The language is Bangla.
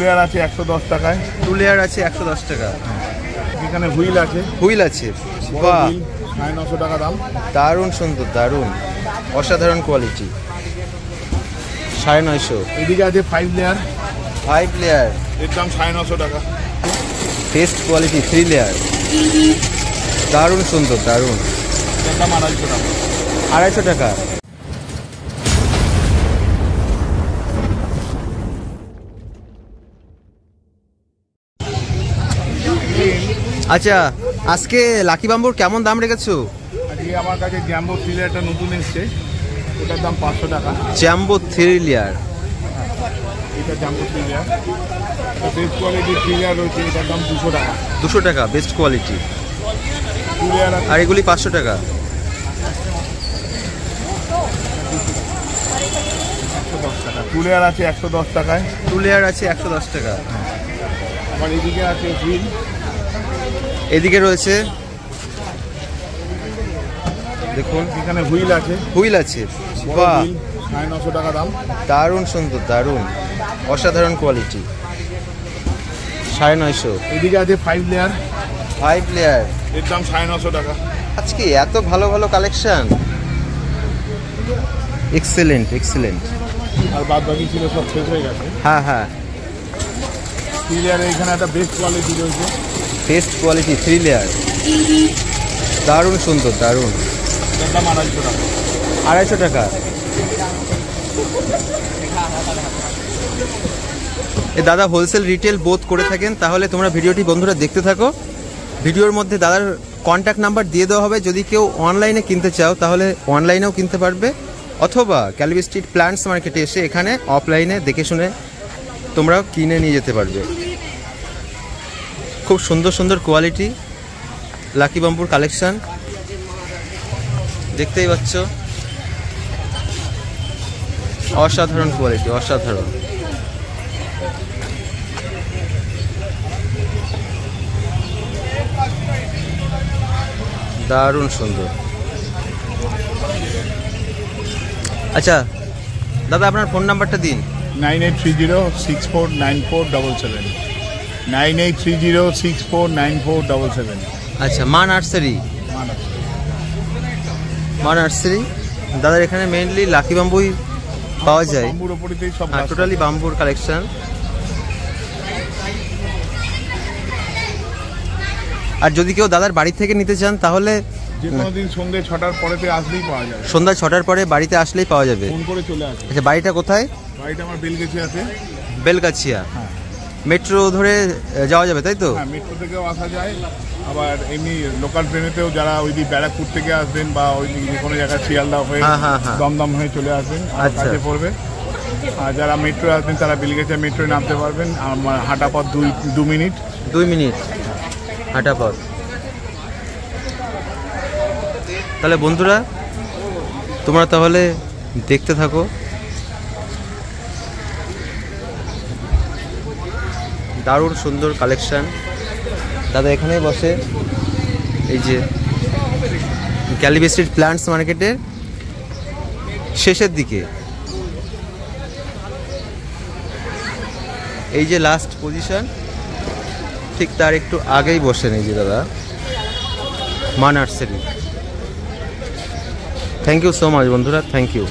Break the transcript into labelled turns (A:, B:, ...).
A: লেয়ার আছে 110 টাকায়।
B: 2 লেয়ার আছে 110 টাকা।
A: এখানে হুইল আছে।
B: হুইল আছে, বাহ,
A: 950 টাকা দাম।
B: দারুণ সুন্দর, দারুণ অসাধারণ কোয়ালিটি, 950।
A: এদিকে আছে 5 লেয়ার।
B: 5 লেয়ার,
A: এর দাম 950 টাকা।
B: বেস্ট কোয়ালিটি 3 লেয়ার, দারুণ সুন্দর, দারুণ,
A: এর দাম 250 টাকা।
B: 250 টাকা। আচ্ছা, আজকে লাকি বাম্বুর কেমন দাম রেখেছো?
A: আজকে আমার কাছে জ্যাম্বো 3 লেয়ারটা নতুন এসছে, ওটার দাম 500 টাকা।
B: জ্যাম্বো 3 লেয়ার,
A: এটা জ্যাম্বো 3 লেয়ার, এটা বেস্ট কোয়ালিটি 3 লেয়ার রয়েছে, এটার দাম 200 টাকা।
B: 200 টাকা বেস্ট কোয়ালিটি।
A: 2 লেয়ার আছে,
B: আর এগুলি 500 টাকা।
A: 110 টাকা। 2 লেয়ার আছে 110 টাকায়।
B: 2 লেয়ার আছে 110 টাকা।
A: আবার এদিকে আছে হুইল।
B: এদিকে রয়েছে, দেখুন
A: এখানে হুইল আছে।
B: হুইল আছে, বাহ,
A: 950 টাকা দাম।
B: দারুণ সুন্দর, দারুণ অসাধারণ কোয়ালিটি, 950।
A: এদিকে আছে 5 লেয়ার।
B: 5 লেয়ার,
A: এর দাম 950 টাকা।
B: আজকে এত ভালো ভালো কালেকশন, এক্সেলেন্ট এক্সেলেন্ট।
A: আর বাদ বাকি ছিল সব শেষ হয়ে গেছে।
B: হ্যাঁ হ্যাঁ,
A: 3 লেয়ার এখানে একটা বেস্ট কোয়ালিটি রয়েছে।
B: বেস্ট কোয়ালিটি 3 লেয়ার, দারুণ সুন্দর, দারুণ,
A: এর দাম 250 টাকা।
B: 250 টাকা। এ দাদা হোলসেল রিটেল বোথ করে থাকেন, তাহলে তোমরা ভিডিওটি বন্ধুরা দেখতে থাকো। ভিডিওর মধ্যে দাদার কন্ট্যাক্ট নাম্বার দিয়ে দেওয়া হবে, যদি কেউ অনলাইনে কিনতে চাও তাহলে অনলাইনেও কিনতে পারবে, অথবা ক্যালিবি স্ট্রিট প্ল্যান্টস মার্কেটে এসে এখানে অফলাইনে দেখে শুনে তোমরা কিনে নিয়ে যেতে পারবে। খুব সুন্দর সুন্দর কোয়ালিটি লাকি বাম্বুর কালেকশন দেখতেই পাচ্ছ, অসাধারণ কোয়ালিটি, অসাধারণ। দারুণ সুন্দর। আচ্ছা দাদা, আপনার ফোন নাম্বারটা দিন।
A: 9830649477। 9830649477।
B: আচ্ছা, মা নার্সারি, মা নার্সারি। দাদার এখানে মেইনলি লাকি বাম্বুই পাওয়া যায়,
A: বাম্বুর উপরেই সব,
B: হ্যাঁ, টোটালি বাম্বুর কালেকশন। আর যদি কেউ দাদার বাড়ি থেকে নিতে চান তাহলে
A: যে কোনো দিন সন্ধ্যে 6টার পরেতে আসলেই পাওয়া যাবে।
B: সন্ধ্যা 6টার পরে বাড়িতে আসলেই পাওয়া যাবে,
A: ফোন করে চলে আসবে।
B: আচ্ছা, বাড়িটা কোথায়?
A: বাড়িটা আমার বেলগেছি আছে।
B: বেলগাছিয়া,
A: হ্যাঁ।
B: মেট্রো ধরে যাওয়া যাবে তাই তো?
A: হ্যাঁ, মেট্রো থেকেও আসা যায়, আবার এমনি লোকাল ট্রেনেতেও যারা ওই দিক ব্যারাকপুর থেকে আসবেন বা ওই দিক যে কোনো জায়গায় শিয়ালদা হয়ে দমদম হয়ে চলে আসবেন, কাছে পড়বে। আর যারা মেট্রো আসবেন তারা বেলগেছিয়া মেট্রোয় নামতে পারবেন। আমার হাঁটা পথ 2 মিনিট।
B: 2 মিনিট হাঁটা পথ। তাহলে বন্ধুরা তোমরা তাহলে দেখতে থাকো। দারুণ সুন্দর কালেকশন, দাদা এখানেই বসে, এই যে ক্যালিবি স্ট্রিট প্ল্যান্টস মার্কেটের শেষের দিকে, এই যে লাস্ট পজিশন, ঠিক তার একটু আগেই বসেন এই যে দাদা, মা nursery. Thank you so much বন্ধুরা, থ্যাংক ইউ।